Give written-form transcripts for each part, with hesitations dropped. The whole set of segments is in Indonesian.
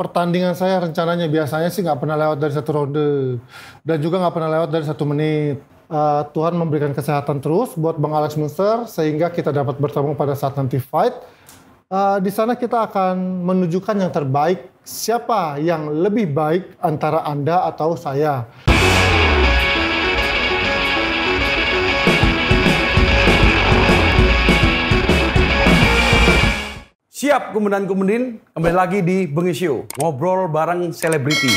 Pertandingan saya rencananya biasanya sih nggak pernah lewat dari satu ronde. Dan juga nggak pernah lewat dari 1 menit. Tuhan memberikan kesehatan terus buat Bang Alex Munster sehingga kita dapat bertemu pada saat nanti fight. Di sana kita akan menunjukkan yang terbaik, siapa yang lebih baik antara Anda atau saya. Siap komandan-komandan, kembali lagi di Bengi Show, ngobrol bareng selebriti.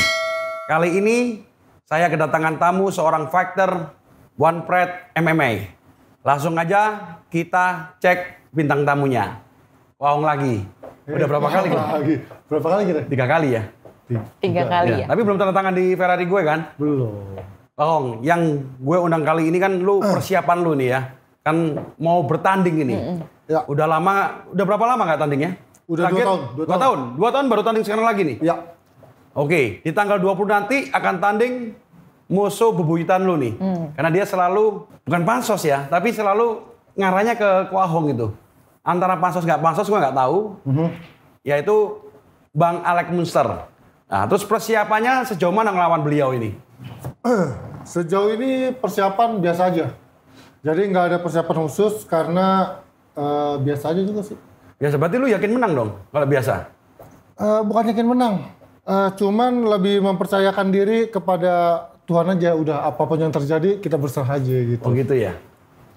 Kali ini saya kedatangan tamu seorang fighter One Pride MMA. Langsung aja kita cek bintang tamunya. Waong lagi. Udah berapa kali kita? Berapa kali kita? 3 kali ya? 3 kali ya. Tapi belum tanda tangan di Ferrari gue kan? Belum. Waong, yang gue undang kali ini kan lu persiapan lu nih ya. Kan mau bertanding ini. Ya. Udah berapa lama nggak tandingnya? Udah 2 tahun. 2 tahun? 2 tahun baru tanding sekarang lagi nih? Ya. Oke, di tanggal 20 nanti akan tanding musuh bebuyutan lu nih. Karena dia selalu, bukan pansos ya, tapi selalu ngarahnya ke Kwahong gitu. Antara pansos nggak pansos gue nggak tahu. Yaitu Bang Alex Munster. Nah, terus persiapannya sejauh mana ngelawan beliau ini? Sejauh ini persiapan biasa aja. Jadi nggak ada persiapan khusus karena biasa aja juga sih. Biasa, berarti lu yakin menang dong kalau biasa? Bukan yakin menang. Cuman lebih mempercayakan diri kepada Tuhan aja. Udah apapun yang terjadi kita berserah aja gitu. Oh gitu ya.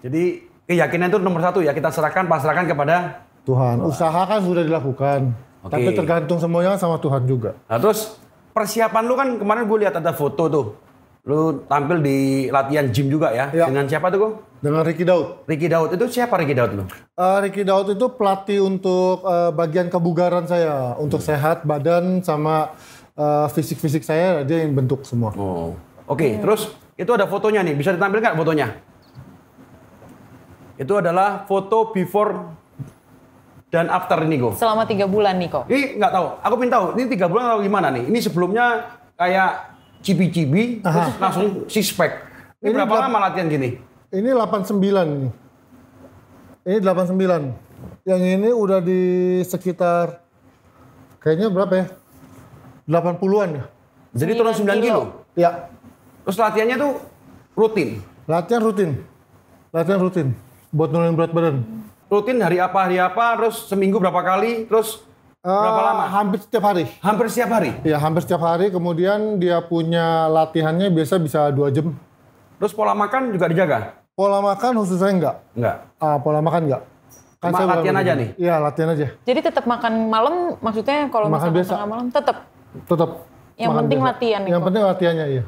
Jadi keyakinan itu nomor 1 ya, kita pasrahkan kepada Tuhan. Usaha kan sudah dilakukan. Oke. Tapi tergantung semuanya sama Tuhan juga. Nah, terus persiapan lu kan kemarin gue lihat ada foto tuh. Lu tampil di latihan gym juga ya? Ya. Dengan siapa tuh, Go? Dengan Ricky Daud. Ricky Daud. Itu siapa Ricky Daud lu? Ricky Daud itu pelatih untuk bagian kebugaran saya. Untuk sehat badan sama fisik-fisik saya, dia yang bentuk semua. Oh. Oke, terus itu ada fotonya nih. Bisa ditampilkan nggak fotonya? Itu adalah foto before dan after ini, Go. Selama 3 bulan nih kok. Ini nggak tahu. Aku pengen tahu. Ini 3 bulan atau gimana nih? Ini sebelumnya kayak cibi-cibi, terus langsung six pack. Ini berapa lama latihan gini? Ini 89 nih. Ini 89. Yang ini udah di sekitar kayaknya berapa ya? 80-an ya. Jadi turun 9 kilo. Ya. Terus latihannya tuh rutin. Latihan rutin. Buat nurunin berat badan. Rutin hari apa, terus seminggu berapa kali, terus berapa lama? Hampir setiap hari. Hampir setiap hari. Ya, hampir setiap hari. Kemudian dia punya latihannya biasa bisa 2 jam. Terus pola makan juga dijaga? Pola makan khusus saya enggak. Enggak. Pola makan enggak. Kan Cuma saya latihan aja nih? Iya, latihan aja. Jadi tetap makan malam, maksudnya kalau Makan misalkan biasa. tengah malam tetap. Tetap. Yang makan penting biasa. latihan nih Yang kok. penting latihannya, iya.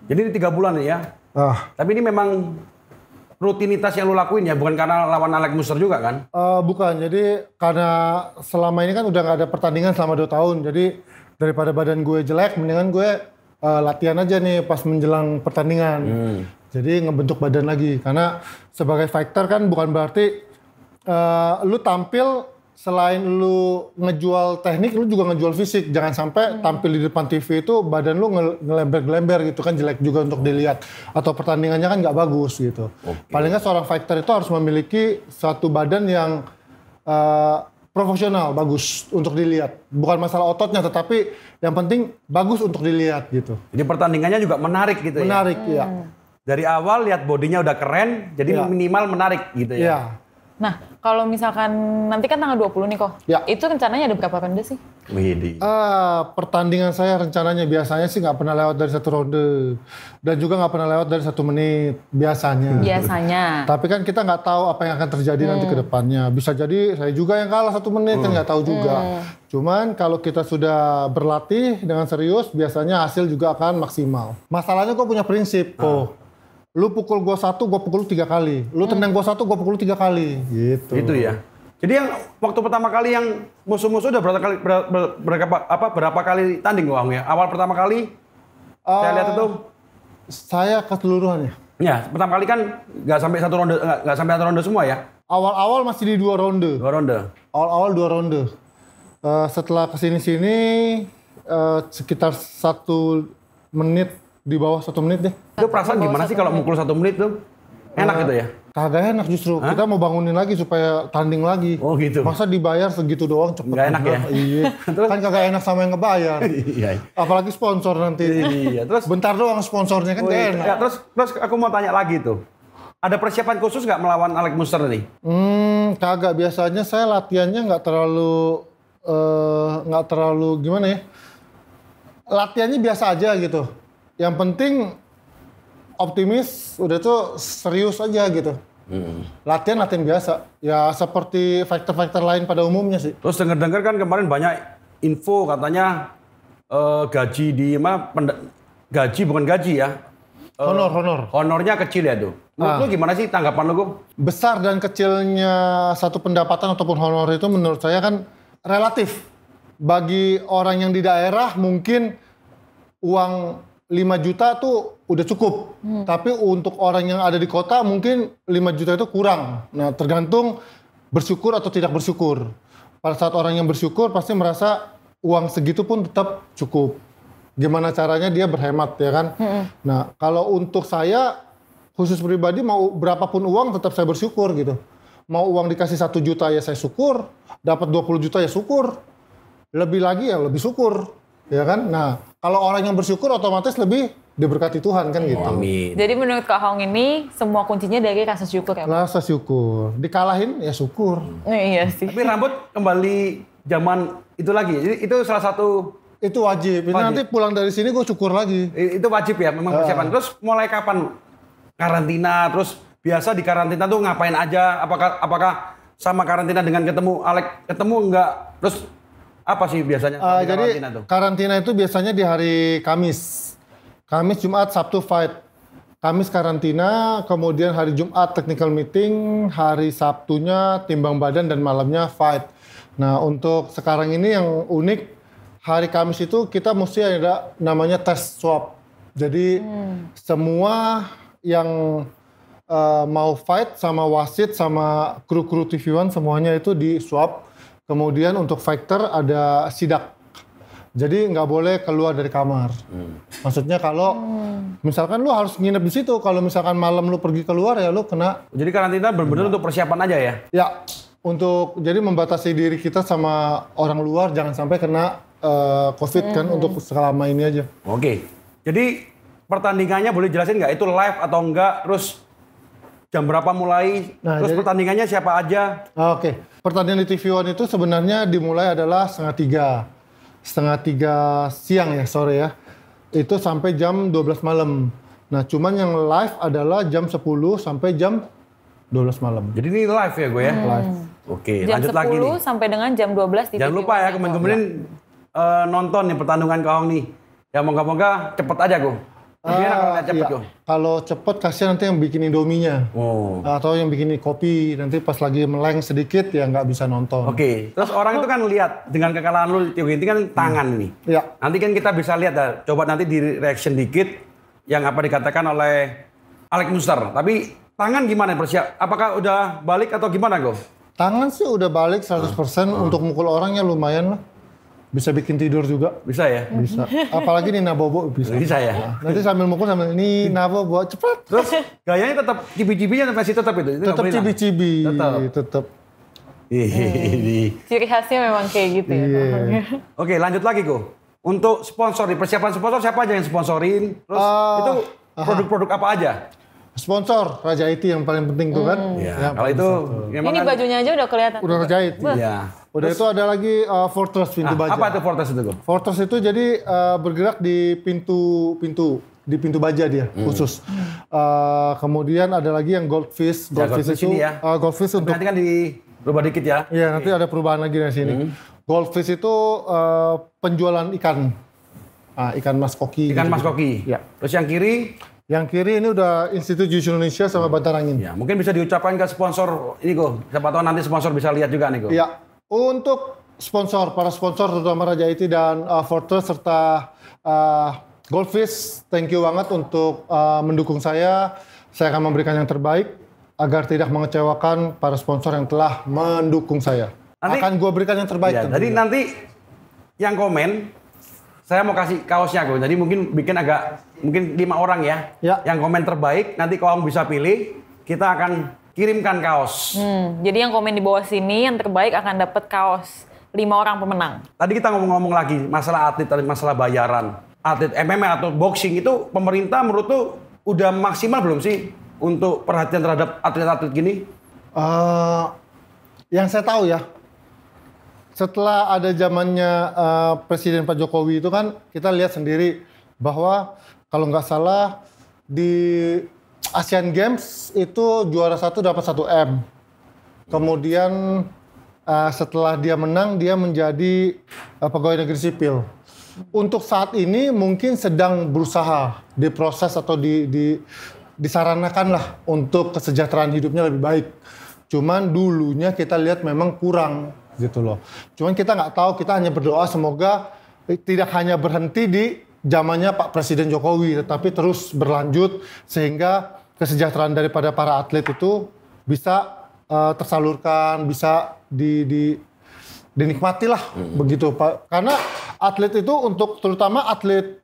Jadi ini 3 bulan nih ya. Tapi ini memang rutinitas yang lu lakuin ya, bukan karena lawan Alex Munster juga kan? Bukan, jadi karena selama ini kan udah nggak ada pertandingan selama 2 tahun. Jadi daripada badan gue jelek, mendingan gue latihan aja nih pas menjelang pertandingan. Jadi ngebentuk badan lagi. Karena sebagai fighter kan bukan berarti lu tampil selain lu ngejual teknik, lu juga ngejual fisik. Jangan sampai tampil di depan TV itu badan lu ngelember-gelember gitu kan, jelek juga untuk dilihat. Atau pertandingannya kan nggak bagus gitu. Paling nggak seorang fighter itu harus memiliki satu badan yang profesional, bagus untuk dilihat. Bukan masalah ototnya, tetapi yang penting bagus untuk dilihat gitu. Jadi pertandingannya juga menarik gitu ya? Menarik, ya. Dari awal lihat bodinya udah keren, jadi Iya. minimal menarik gitu ya? Iya. Nah, kalau misalkan nanti kan tanggal 20 nih kok. Ya. Itu rencananya ada berapa ronde sih? Widih. Pertandingan saya rencananya biasanya sih nggak pernah lewat dari 1 ronde. Dan juga nggak pernah lewat dari 1 menit, biasanya. Biasanya. Tapi kan kita nggak tahu apa yang akan terjadi nanti ke depannya. Bisa jadi saya juga yang kalah 1 menit, kan nggak tahu juga. Cuman kalau kita sudah berlatih dengan serius, biasanya hasil juga akan maksimal. Masalahnya gue punya prinsip, kok. Lu pukul gua 1, gua pukul 3 kali. Lu tendang gua 1, gua pukul 3 kali. Gitu. Itu ya. Jadi yang waktu pertama kali yang musuh-musuh udah berapa kali tanding Wang ya? Awal pertama kali saya lihat itu Saya keseluruhan ya. ya, pertama kali kan nggak sampai 1 ronde, nggak sampai 1 ronde semua ya? Awal-awal masih di 2 ronde. 2 ronde. Awal-awal 2 ronde. Setelah kesini-sini sekitar 1 menit, di bawah 1 menit deh. Itu perasaan gimana sih kalau mukul 1 menit tuh? Enak gitu ya? Kagak enak justru. Kita mau bangunin lagi supaya tanding lagi. Oh gitu. Masa dibayar segitu doang cepet. Nggak enak ya? Iya. Kan kagak enak sama yang ngebayar. Iya. Apalagi sponsor nanti. Iya, terus Bentar doang sponsornya kan gak enak. ya, terus aku mau tanya lagi tuh. Ada persiapan khusus nggak melawan Alex Munster nih? Kagak. Biasanya saya latihannya nggak terlalu gimana ya? Latihannya biasa aja gitu. Yang penting optimis, udah tuh serius aja gitu. Latihan biasa. Ya seperti fighter-fighter lain pada umumnya sih. Terus dengar-dengar kan kemarin banyak info katanya gaji di gaji bukan gaji ya. Honor. Honornya kecil ya tuh. Menurut lu gimana sih tanggapan lu, Gung? Besar dan kecilnya satu pendapatan ataupun honor itu menurut saya kan relatif. Bagi orang yang di daerah mungkin uang 5 juta tuh udah cukup. Tapi untuk orang yang ada di kota mungkin 5 juta itu kurang. Nah tergantung bersyukur atau tidak bersyukur. Pada saat orang yang bersyukur pasti merasa uang segitu pun tetap cukup. Gimana caranya dia berhemat ya kan. Nah kalau untuk saya khusus pribadi mau berapapun uang tetap saya bersyukur gitu. Mau uang dikasih 1 juta ya saya syukur. Dapat 20 juta ya syukur. Lebih lagi ya lebih syukur. Ya kan? Nah, kalau orang yang bersyukur otomatis lebih diberkati Tuhan kan gitu. Amin. Jadi menurut Kak Hong ini semua kuncinya dari rasa syukur ya? Rasa syukur. Dikalahin ya syukur. Iya sih. Tapi rambut kembali zaman itu lagi. Jadi itu salah satu Itu wajib. Ini nanti pulang dari sini gue syukur lagi. itu wajib ya memang persiapan. Terus mulai kapan karantina? Terus biasa di karantina tuh ngapain aja? Apakah sama karantina dengan ketemu ketemu enggak? Terus apa sih biasanya Jadi karantina tuh? Karantina itu biasanya di hari Kamis. Kamis, Jumat, Sabtu fight. Kamis karantina, kemudian hari Jumat technical meeting, hari Sabtunya timbang badan dan malamnya fight. Nah untuk sekarang ini yang unik, hari Kamis itu kita mesti ada namanya tes swab. Jadi semua yang mau fight sama wasit sama kru-kru TV One semuanya itu di swab. Kemudian untuk fighter ada sidak. Jadi nggak boleh keluar dari kamar. Maksudnya kalau misalkan lu harus nginep di situ, kalau misalkan malam lu pergi keluar ya lu kena. Jadi karantina benar-benar untuk persiapan aja ya? Ya, untuk jadi membatasi diri kita sama orang luar jangan sampai kena COVID kan untuk selama ini aja. Oke. Jadi pertandingannya boleh jelasin nggak? Itu live atau enggak? Terus jam berapa mulai? Nah, terus jadi, pertandingannya siapa aja? Oke. Pertandingan di TV One itu sebenarnya dimulai adalah 2:30. 2:30 siang ya, sore ya. Itu sampai jam 12 malam. Nah, cuman yang live adalah jam 10 sampai jam 12 malam. Jadi ini live ya gue ya? Live. Oke, Jam lanjut 10 lagi nih. sampai dengan jam 12 di Jangan TV lupa ya, One. kemarin nonton nih pertandingan Kahong nih. Ya moga-moga cepet aja gue. Gimana kalau nggak cepet Iya. gue? Kalau cepet kasihan nanti yang bikin Indominya. Oh. Atau yang bikin kopi. Nanti pas lagi meleng sedikit ya nggak bisa nonton. Oke, terus orang itu kan lihat dengan kekalahan lu Tio Ginting kan tangan nih. Ya. Nanti kan kita bisa lihat ya, coba nanti di reaction dikit yang apa dikatakan oleh Alex Munster. Tapi tangan gimana persiap? Apakah udah balik atau gimana gue? Tangan sih udah balik 100%. Untuk mukul orangnya lumayan lah. Bisa bikin tidur juga. Bisa ya? Bisa. Apalagi Nina Bobo bisa. Bisa ya? Nanti sambil mukul sambil Nina Bobo cepet. Terus gayanya tetap cibi-cibinya masih tetap itu? Itu Tetap nggak boleh hilang? cibi-cibi. Tetap. Tetap. Ciri khasnya memang kayak gitu ya. Iya. Oke, lanjut lagi kok. Untuk sponsor, di persiapan sponsor siapa aja yang sponsorin? Terus itu produk-produk apa aja? Sponsor Raja IT yang paling penting tuh kan. Ya, Yang kalau itu memang Ini kan- bajunya aja udah kelihatan. udah Raja IT. Iya. Udah itu ada lagi Fortress pintu baja. Apa itu Fortress itu kok? Fortress itu jadi bergerak di pintu baja dia khusus. Kemudian ada lagi yang Goldfish. Ya, Goldfish Goldfish itu ini ya. Goldfish untuk Nanti kan berubah dikit ya. iya nanti ada perubahan lagi dari sini. Goldfish itu penjualan ikan. Ikan mas koki. Ikan gitu. Mas Koki. Ya. Terus yang kiri, Yang kiri ini udah Institut Jiu Indonesia sama Bantar Angin. ya mungkin bisa diucapkan ke sponsor ini kok. Siapa tahu nanti sponsor bisa lihat juga nih kok. Iya. Untuk para sponsor terutama Raja IT dan Fortress serta Goldfish, thank you banget untuk mendukung saya. Saya akan memberikan yang terbaik agar tidak mengecewakan para sponsor yang telah mendukung saya. Nanti- akan gue berikan yang terbaik. Ya, jadi tentunya. nanti yang komen saya mau kasih kaosnya kok. Jadi mungkin bikin mungkin 5 orang ya. Ya. Yang komen terbaik nanti kau bisa pilih. kita akan kirimkan kaos. Jadi yang komen di bawah sini yang terbaik akan dapat kaos 5 orang pemenang. Tadi kita ngomong-ngomong lagi masalah atlet, masalah bayaran. Atlet MMA atau boxing itu pemerintah menurut tuh udah maksimal belum sih untuk perhatian terhadap atlet-atlet gini? Yang saya tahu ya, setelah ada zamannya Presiden Pak Jokowi itu kan kita lihat sendiri bahwa kalau nggak salah di Asian Games itu juara 1 dapat 1 M. Kemudian setelah dia menang dia menjadi pegawai negeri sipil. Untuk saat ini mungkin sedang berusaha diproses atau disaranakan lah untuk kesejahteraan hidupnya lebih baik. Cuman dulunya kita lihat memang kurang gitu loh. Cuman kita nggak tahu, kita hanya berdoa semoga tidak hanya berhenti di zamannya Pak Presiden Jokowi, tetapi terus berlanjut sehingga kesejahteraan daripada para atlet itu bisa tersalurkan, bisa dinikmati lah begitu Pak. Karena atlet itu untuk terutama atlet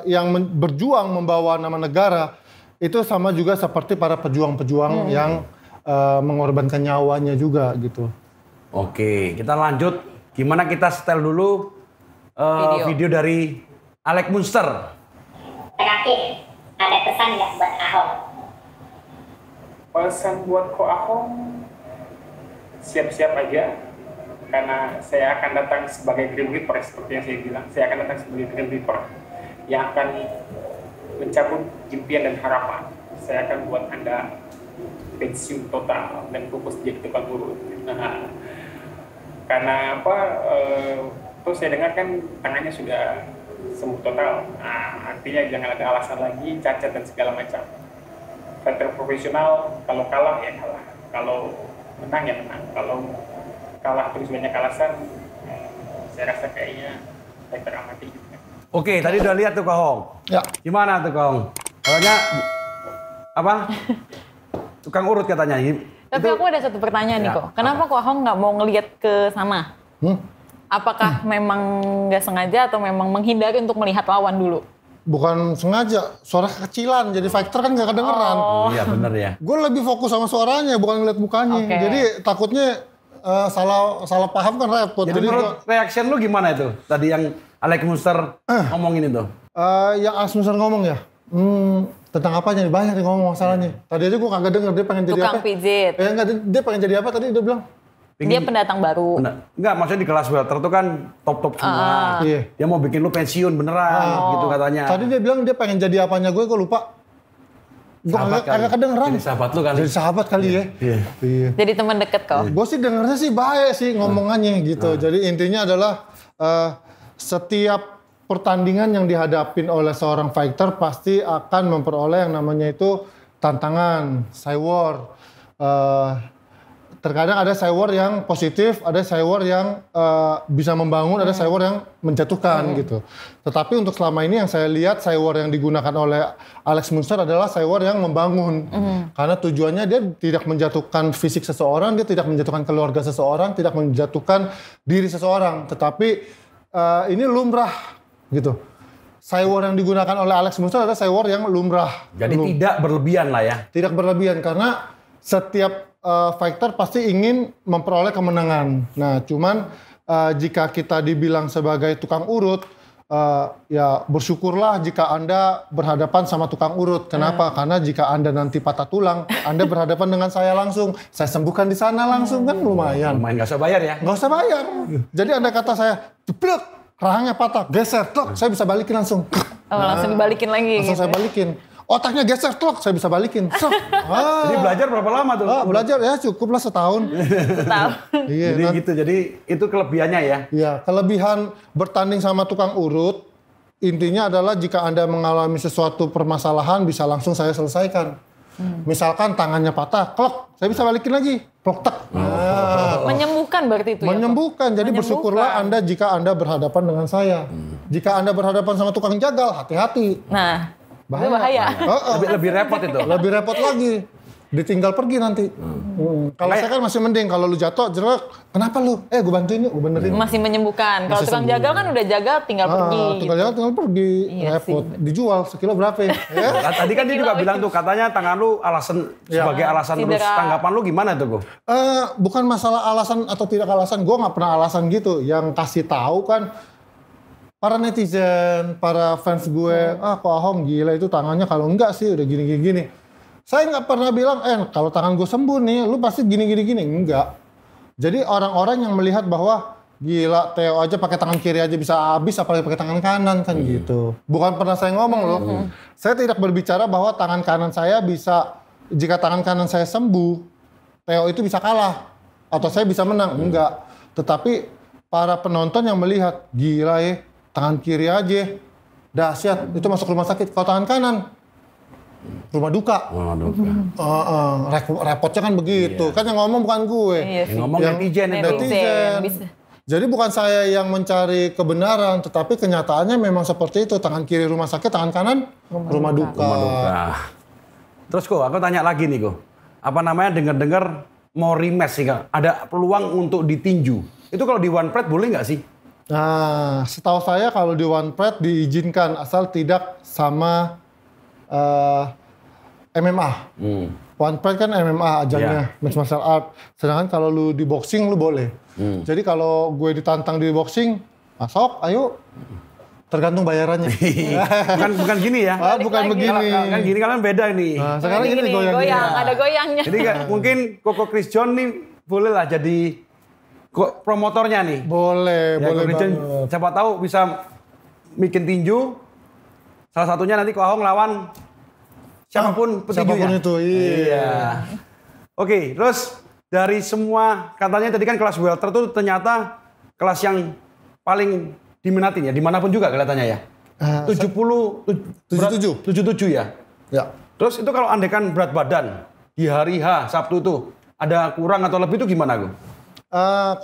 yang berjuang membawa nama negara itu sama juga seperti para pejuang-pejuang yang mengorbankan nyawanya juga gitu. Oke, kita lanjut. Gimana kita setel dulu video dari Alex Munster. Terakhir, ada pesan nggak buat Ahok? Pesan buat Ko Ahok, siap-siap aja. Karena saya akan datang sebagai Grim Reaper, seperti yang saya bilang. Saya akan datang sebagai Grim Reaper yang akan mencabut impian dan harapan. Saya akan buat Anda pensiun total dan fokus jadi tukang urut. Nah, karena apa? Terus saya dengar kan tangannya sudah sembuh total. Nah, artinya jangan ada alasan lagi, cacat dan segala macam. Fighter profesional, kalau kalah ya kalah. Kalau menang ya menang. Kalau kalah terus banyak alasan, saya rasa kayaknya fighter amatir juga. Oke, tadi udah lihat tuh Kohong. Ya. Gimana tuh Kohong? Katanya apa? Tukang urut katanya. Tapi aku ada satu pertanyaan nih kok. Kenapa kok Ahok nggak mau ngelihat ke sana? Apakah memang nggak sengaja atau memang menghindari untuk melihat lawan dulu? Bukan sengaja, suara kekecilan jadi fighter kan nggak kedengeran. Oh iya bener ya. Gue lebih fokus sama suaranya bukan ngeliat mukanya. Oke. Jadi takutnya salah paham kan repot. Jadi menurut reaction lu gimana itu? Tadi yang Alex Munster ngomongin itu. Yang Alex Munster ngomong ya, tentang apanya nih? Banyak nih ngomong masalahnya. Tadi aja gue kagak denger dia pengen jadi Tukang apa. pijit. Enggak, dia pengen jadi apa tadi dia bilang? Dia pendatang baru. Enggak, maksudnya di kelas welter tuh kan top-top semua. Iya. Dia mau bikin lu pensiun beneran gitu katanya. Tadi dia bilang dia pengen jadi apanya gue lupa. Gue kagak kedengeran. Jadi sahabat lu kali. Jadi sahabat kali ya. Iya. Jadi teman deket kok. Gue sih dengernya sih baik sih ngomongannya gitu. Jadi intinya adalah setiap pertandingan yang dihadapin oleh seorang fighter pasti akan memperoleh yang namanya itu tantangan, cywar. Terkadang ada cywar yang positif, ada cywar yang bisa membangun, ada cywar yang menjatuhkan gitu. Tetapi untuk selama ini yang saya lihat cywar yang digugakan oleh Alex Munster adalah cywar yang membangun. Karena tujuannya dia tidak menjatuhkan fisik seseorang, dia tidak menjatuhkan keluarga seseorang, tidak menjatuhkan diri seseorang. Tetapi ini lumrah gitu. Cywar yang digunakan oleh Alex Munster adalah cywar yang lumrah. Jadi tidak berlebihan lah ya. Tidak berlebihan karena setiap fighter pasti ingin memperoleh kemenangan. Nah, cuman jika kita dibilang sebagai tukang urut, ya bersyukurlah jika Anda berhadapan sama tukang urut. Kenapa? Karena jika Anda nanti patah tulang, Anda berhadapan dengan saya langsung. Saya sembuhkan di sana langsung kan lumayan. Lumayan nggak usah bayar ya. Nggak usah bayar. Jadi Anda kata saya, jeblok, rahangnya patah, geser, tok, saya bisa balikin langsung. Langsung dibalikin lagi Langsung gitu. saya balikin. Otaknya geser, tok, saya bisa balikin. Jadi belajar berapa lama tuh? Belajar ya cukuplah setahun. Tahu. Iya, Jadi gitu. Jadi itu kelebihannya ya. ya, kelebihan bertanding sama tukang urut intinya adalah jika Anda mengalami sesuatu permasalahan bisa langsung saya selesaikan. Misalkan tangannya patah, klok, saya bisa balikin lagi, plok tek. Menyembuhkan berarti itu ya. Menyembuhkan. Jadi Menyembuhkan. bersyukurlah Anda jika Anda berhadapan dengan saya. Jika Anda berhadapan sama tukang jagal, hati-hati. Nah, itu bahaya. Heeh. Lebih repot itu. Lebih repot lagi. ditinggal pergi nanti. Kalau saya kan masih mending, kalau lu jatuh jelek, kenapa lu? Gue bantuin yuk, gue benerin. Masih menyembuhkan. Kalau Masih tukang sembuh. jagal kan udah jagal tinggal pergi. Tinggal jalan, tinggal pergi. Iya Repot. sih. Dijual sekilo berapa ya? Nah, tadi kan dia juga bilang tuh katanya tangan lu alasan sebagai alasan terus. Cedera. Tanggapan lu gimana tuh, Go? Bukan masalah alasan atau tidak alasan, gue nggak pernah alasan gitu. Yang kasih tahu kan para netizen, para fans gue, kok Ahong gila itu tangannya, kalau enggak sih udah gini. Saya nggak pernah bilang, kalau tangan gue sembuh nih, lu pasti gini. Enggak. Jadi orang-orang yang melihat bahwa gila Theo aja pakai tangan kiri aja bisa habis, apalagi pakai tangan kanan kan gitu. Bukan pernah saya ngomong loh. Saya tidak berbicara bahwa tangan kanan saya bisa, jika tangan kanan saya sembuh, Theo itu bisa kalah atau saya bisa menang. Enggak. Tetapi para penonton yang melihat, gila ya, tangan kiri aja dahsyat, itu masuk rumah sakit. Kalau tangan kanan, rumah duka. Repotnya kan begitu. Kan yang ngomong bukan gue. Iya sih. Yang ngomong netizen itu. Netizen. Bisa. Jadi bukan saya yang mencari kebenaran, tetapi kenyataannya memang seperti itu. Tangan kiri rumah sakit, tangan kanan rumah duka. Terus Go, aku tanya lagi nih Go. Apa namanya dengar-dengar mau rematch sih Kak? Ada peluang untuk ditinju. Itu kalau di One Pride boleh nggak sih? Nah, setahu saya kalau di One Pride diizinkan asal tidak sama MMA. One Pride kan MMA ajangnya, mixed martial art. Sedangkan kalau lu di boxing lu boleh. Jadi kalau gue ditantang di boxing, masuk, ayo. Tergantung bayarannya. bukan gini ya. Bukan lagi. begini. Kan gini kan beda nih. Nah, sekarang ini goyang. Ada goyangnya. Jadi mungkin Koko Chris John nih boleh lah jadi promotornya nih. Boleh, Ya, boleh Koko Chris John, banget. siapa tahu bisa bikin tinju. Salah satunya nanti Ko Ahong lawan siapapun petinju Siapapun ya. itu, iya. Oke, terus dari semua katanya tadi kan kelas welter tuh ternyata kelas yang paling diminatin ya, dimanapun juga kelihatannya ya. 77 ya. Ya. Terus itu kalau andekan berat badan di hari H Sabtu itu ada kurang atau lebih itu gimana Go?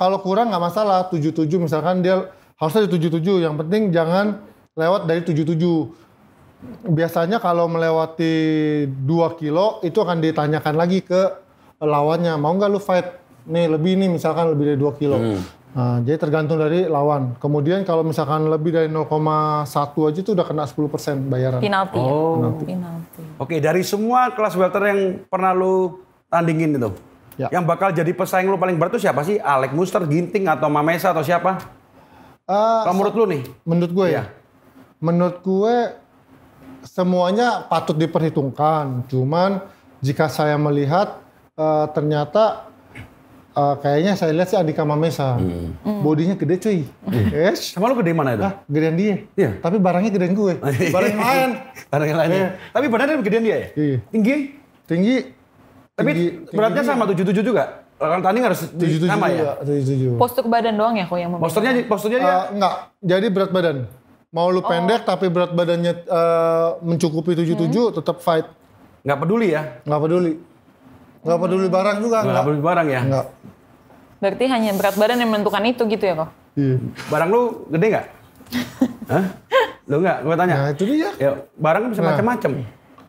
Kalau kurang nggak masalah, 77 misalkan dia harusnya di 77, yang penting jangan lewat dari 77. Biasanya kalau melewati 2 kilo itu akan ditanyakan lagi ke lawannya, mau nggak lu fight nih lebih nih, misalkan lebih dari 2 kilo. Nah, jadi tergantung dari lawan. Kemudian kalau misalkan lebih dari 0,1 aja itu udah kena 10% bayaran. Penalti. Oh. Penalti. Oke, dari semua kelas welter yang pernah lu tandingin itu, Ya. yang bakal jadi pesaing lu paling berat itu siapa sih? Alex Muster, Ginting, atau Mamesa, atau siapa? Kalau menurut lu nih? Menurut gue Iya. ya, menurut gue semuanya patut diperhitungkan. Cuman jika saya melihat ternyata kayaknya saya lihat sih Andika Mamesa, bodinya gede cuy. Yes. Sama lu gede mana itu? Gedean dia. Iya. Tapi barangnya gedean gue. Barang yang lain. Barang yang lainnya. Tapi badannya gedean dia ya? Iya. Tinggi? Tinggi. Tapi beratnya sama 77 juga? Kalau tanding harus 77 sama ya? 77. Postur badan doang ya kok yang membedakan? Posturnya dia? Enggak, jadi berat badan. Mau lu pendek tapi berat badannya mencukupi 77 tetap fight. Nggak peduli ya? Nggak peduli. Nggak peduli barang juga. Nggak peduli barang ya? Nggak. Berarti hanya berat badan yang menentukan itu gitu ya kok? Iya. Barang lu gede nggak? Hah? Lu nggak? Gue tanya. Nah itu dia. Ya, barang kan bisa macam-macam.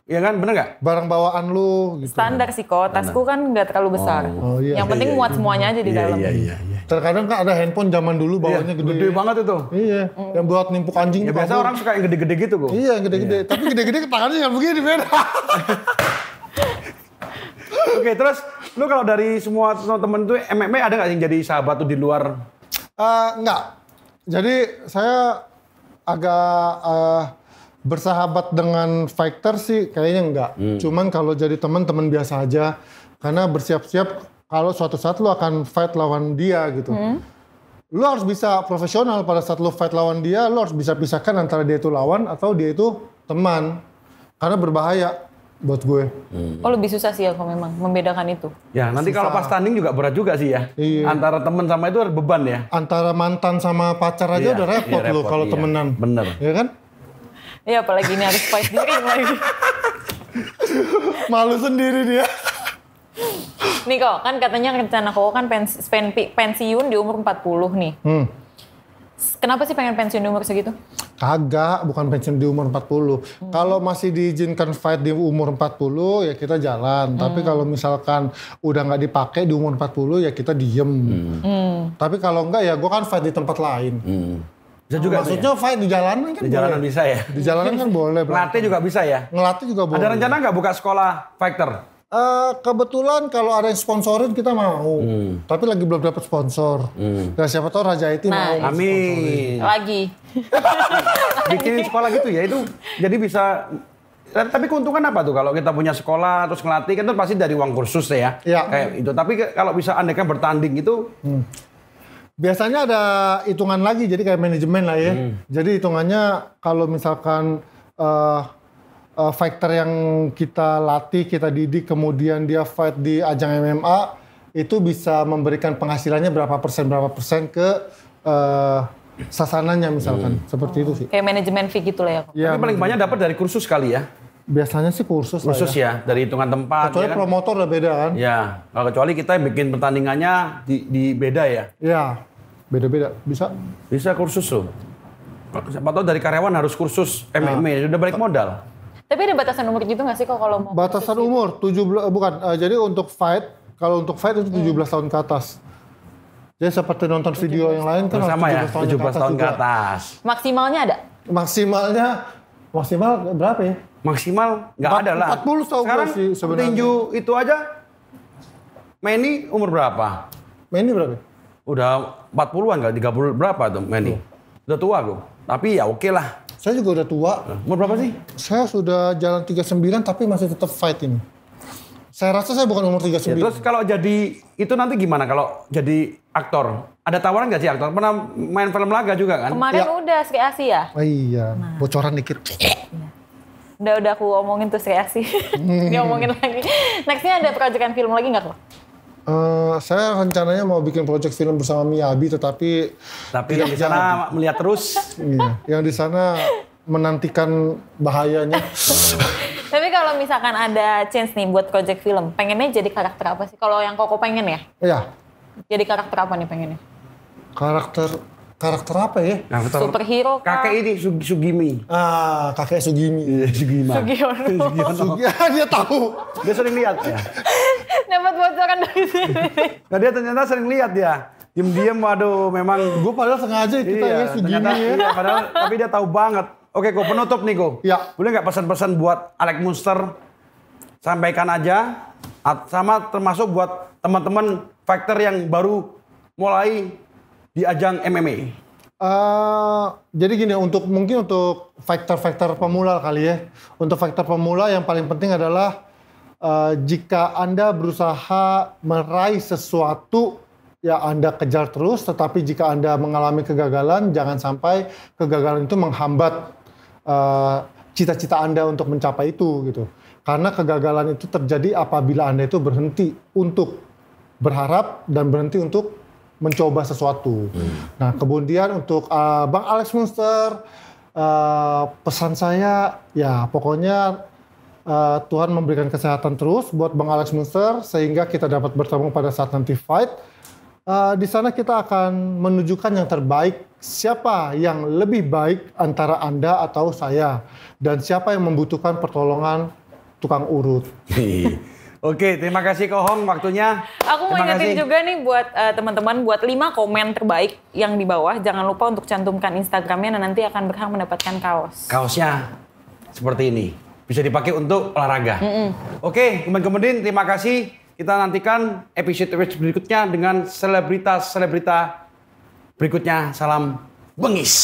Iya kan? Bener nggak? Barang bawaan lu gitu. Standar sih kok, tasku kan nggak terlalu besar. Oh, iya. Yang penting muat semuanya aja di dalam. Iya. Terkadang kan ada handphone zaman dulu bawahnya Iya, gede. gede banget itu. Iya, yang buat nimpuk anjing. Ya tuh biasa kabur. orang suka yang gede-gede gitu kok. Iya, yang gede-gede. Tapi gede-gede tangannya yang begini beda. Oke, terus lu kalau dari semua temen tuh MMA ada nggak yang jadi sahabat tuh di luar? Enggak. Jadi saya agak bersahabat dengan fighter sih kayaknya enggak. Cuman kalau jadi teman-teman biasa aja. Karena bersiap-siap kalau suatu saat lu akan fight lawan dia gitu. Lu harus bisa profesional pada saat lu fight lawan dia. Lu harus bisa pisahkan antara dia itu lawan atau dia itu teman. Karena berbahaya buat gue. Oh lebih susah sih ya kok memang membedakan itu. Ya nanti kalau pas tanding juga berat juga sih ya. Iya. Antara temen sama itu ada beban ya. Antara mantan sama pacar aja Iya, udah repot iya, lu repot, kalau iya. temenan. Bener. Ya kan? Iya apalagi ini harus fight diri lagi. Malu sendiri dia. Nih kok, kan katanya rencana kok kan pensiun di umur 40 nih. Kenapa sih pengen pensiun di umur segitu? Kagak, bukan pensiun di umur 40. Kalau masih diizinkan fight di umur 40 ya kita jalan. Tapi kalau misalkan udah nggak dipakai di umur 40 ya kita diem. Tapi kalau enggak ya gue kan fight di tempat lain. Bisa juga Maksudnya fight di jalanan kan di jalanan boleh. bisa ya. Di jalanan kan boleh. Ngelatih juga bisa ya. Ngelatih juga boleh. Ada rencana nggak buka sekolah fighter? Kebetulan kalau ada yang sponsorin kita mau. Tapi lagi belum dapat sponsor. Dan siapa tahu Raja Iti mau. Amin. Lagi. Bikinin sekolah gitu ya itu jadi bisa. Tapi keuntungan apa tuh kalau kita punya sekolah terus ngelatih kan itu pasti dari uang kursus ya. Iya. Kayak itu. Tapi kalau bisa andaikan bertanding itu Biasanya ada hitungan lagi, jadi kayak manajemen lah ya. Jadi hitungannya kalau misalkan fighter yang kita latih, kita didik, kemudian dia fight di ajang MMA, itu bisa memberikan penghasilannya berapa persen ke sasananya misalkan. Seperti itu sih. Kayak manajemen fee gitu lah ya kok. Ya, tapi paling banyak dapat dari kursus kali ya. biasanya sih kursus lah Kursus ya, dari hitungan tempat. Kecuali ya kan? promotor udah beda kan. Ya, kalau kecuali kita bikin pertandingannya di beda ya. Iya, beda-beda. Bisa. Bisa kursus tuh. Siapa tahu dari karyawan harus kursus MMA, udah balik modal. Tapi ada batasan umur gitu nggak sih kok kalau mau? Batasan umur 17 bukan. Jadi untuk fight, kalau untuk fight itu 17 tahun ke atas. Jadi seperti nonton video yang lain kan Sama ya, 17 tahun ke juga. atas. Maksimalnya ada? Maksimal berapa ya? Maksimal nggak ada lah. 40 tahu gue Sekarang sih sebenarnya. tinju itu aja, Manny umur berapa? Manny berapa? Udah 40-an kali, 30 berapa tuh Manny? Udah tua tuh. Tapi ya oke lah. Saya juga udah tua. Umur berapa sih? Saya sudah jalan 39 tapi masih tetap fight ini. Saya rasa saya bukan umur 39. Ya, terus kalau jadi itu nanti gimana kalau jadi aktor? Ada tawaran nggak sih aktor? Pernah main film laga juga kan? Kemarin Ya. udah Sri Asi ya? Oh iya, bocoran dikit. Udah aku omongin tuh Sri Asi. Dia omongin lagi. Nextnya ada proyekan film lagi nggak kok? Saya rencananya mau bikin project film bersama Miyabi, tetapi Tapi yang di sana melihat terus. iya, yang di sana menantikan bahayanya. Tapi kalau misalkan ada chance nih buat project film, pengennya jadi karakter apa sih? Kalau yang Koko pengen ya? Iya, Jadi karakter apa nih pengennya? karakter apa ya? Nah, Superhero kah? kakek ini Sugimi. Kakek Sugimi. Sugima. Sugiono. Dia tahu. Dia sering lihat ya. Dapat bocoran dari sini. Nah, dia ternyata sering lihat ya. Diam-diam, waduh, memang Gue padahal sengaja kita ya Sugimi ternyata, ya. iya, padahal tapi dia tahu banget. Oke, Ko, penutup nih, Ko. Ya. Boleh nggak pesan-pesan buat Alex Munster? Sampaikan aja, sama termasuk buat teman-teman fighter yang baru mulai di ajang MMA. Jadi gini, mungkin untuk fighter pemula kali ya. Untuk fighter pemula yang paling penting adalah jika Anda berusaha meraih sesuatu, ya Anda kejar terus. Tetapi jika Anda mengalami kegagalan, jangan sampai kegagalan itu menghambat cita-cita Anda untuk mencapai itu gitu. Karena kegagalan itu terjadi apabila Anda itu berhenti untuk berharap dan berhenti untuk mencoba sesuatu. Nah, kemudian untuk Bang Alex Munster, pesan saya ya pokoknya Tuhan memberikan kesehatan terus buat Bang Alex Munster sehingga kita dapat bertemu pada saat nanti fight. Di sana kita akan menunjukkan yang terbaik, siapa yang lebih baik antara Anda atau saya, dan siapa yang membutuhkan pertolongan tukang urut. Oke, terima kasih Ko Hong waktunya. Aku mau Terima ingetin kasih. juga nih buat teman-teman, buat 5 komen terbaik yang di bawah. Jangan lupa untuk cantumkan Instagramnya dan nanti akan berhak mendapatkan kaos. Kaosnya seperti ini. Bisa dipakai untuk olahraga. Oke, kemudian terima kasih. Kita nantikan episode berikutnya dengan selebritas berikutnya. Salam bengis.